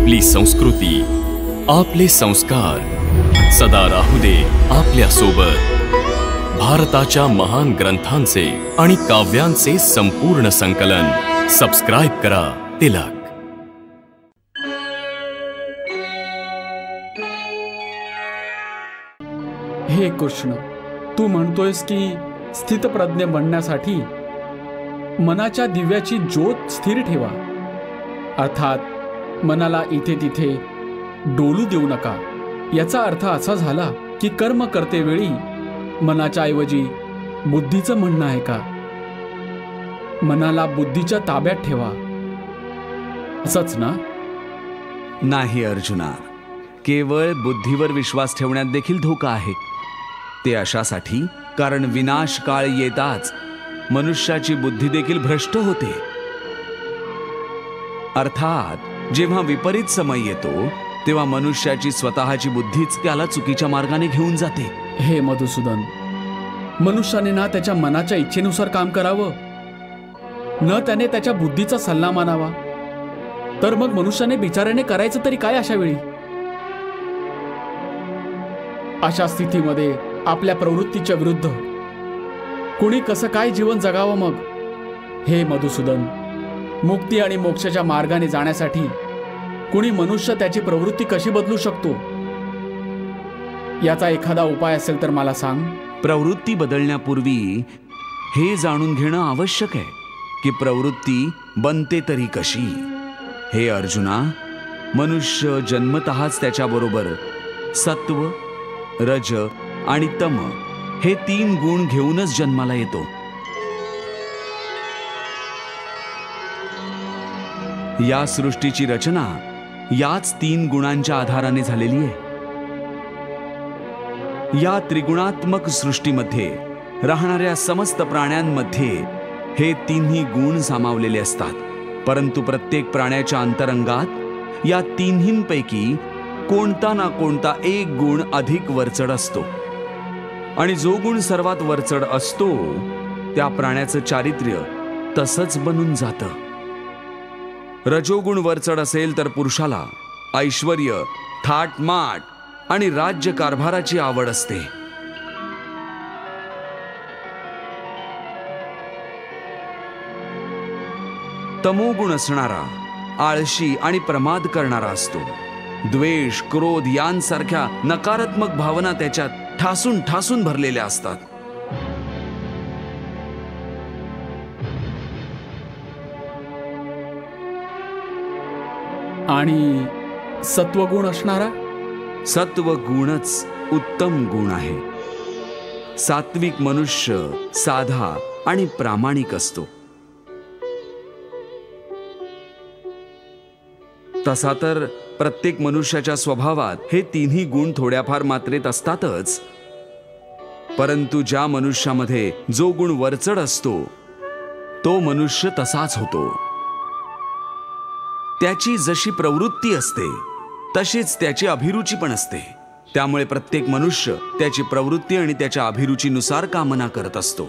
आपली संस्कृती, आपले संस्कार सदा राहू दे आपल्या सोबत। भारताच्या महान ग्रंथांचे आणि काव्यांचे संपूर्ण संकलन सबस्क्राइब करा तिलक। हे कृष्ण, तू म्हणतोयस की स्थितप्रज्ञ बनण्यासाठी मनाच्या दिव्याची ज्योत स्थिर ठेवा, अर्थात मनाला इथे तिथे डोलू देऊ नका। याचा अर्थ असा झाला की कर्म करते वेळी मनाच्या ऐवजी बुद्धीचं म्हणणं आहे का? मनाला बुद्धीच्या ताब्यात ठेवा, असंच ना? नाही अर्जुना, केवळ बुद्धीवर विश्वास ठेवण्यात देखील धोका आहे। ते अशासाठी कारण विनाश काळ येताच मनुष्याची बुद्धी देखील भ्रष्ट होते। अर्थात जेव्हा विपरीत समय येतो तेव्हा मनुष्याची स्वतःची बुद्धीच त्याला चुकीच्या मार्गाने घेऊन जाते। हे मधुसूदन, मनुष्याने ना त्याच्या मनाच्या इच्छेनुसार काम करावं, न त्याने त्याच्या बुद्धीचा सल्ला मानावा, तर मग मनुष्याने बिचाऱ्याने करायचं तरी काय अशा वेळी? अशा स्थितीमध्ये आपल्या प्रवृत्तीच्या विरुद्ध कुणी कसं काय जीवन जगावं मग? हे मधुसूदन, मुक्ती आणि मोक्षाच्या मार्गाने जाण्यासाठी कुणी मनुष्य त्याची प्रवृत्ती कशी बदलू शकतो? याचा एखादा उपाय असेल तर मला सांग। प्रवृत्ती बदलण्यापूर्वी हे जाणून घेणं आवश्यक आहे की प्रवृत्ती बनते तरी कशी। हे अर्जुना, मनुष्य जन्मतःच त्याच्याबरोबर सत्व, रज आणि तम हे 3 गुण घेऊनच जन्माला येतो। या सृष्टीची रचना याच 3 गुणांच्या आधाराने झालेली आहे। या त्रिगुणात्मक सृष्टीमध्ये राहणाऱ्या समस्त प्राण्यांमध्ये हे 3ही गुण सामावलेले असतात, परंतु प्रत्येक प्राण्याच्या अंतरंगात या 3हींपैकी कोणता ना कोणता एक गुण अधिक वरचढ असतो, आणि जो गुण सर्वात वरचढ असतो त्या प्राण्याचं चारित्र्य तसंच बनून जातं। रजोगुण वरचढ असेल तर पुरुषाला ऐश्वर्य, थाटमाट आणि राज्य कारभाराची आवड असते। तमोगुण असणारा आळशी आणि प्रमाद करणारा असतो। द्वेष, क्रोध यांसारख्या नकारात्मक भावना त्याच्यात ठासून ठासून भरलेल्या असतात। आणि सत्वगुण असणारा? सत्वगुणच उत्तम गुण आहे। सात्विक मनुष्य साधा आणि प्रामाणिक असतो। तसा तर प्रत्येक मनुष्याच्या स्वभावात हे 3ही गुण थोड्याफार मात्रेत असतातच, परंतु ज्या मनुष्यामध्ये जो गुण वरचढ असतो तो मनुष्य तसाच होतो। त्याची जशी प्रवृत्ती असते तशीच त्याची अभिरुची पण असते। त्यामुळे प्रत्येक मनुष्य त्याची प्रवृत्ती आणि त्याच्या अभिरुचीनुसार कामना करत असतो।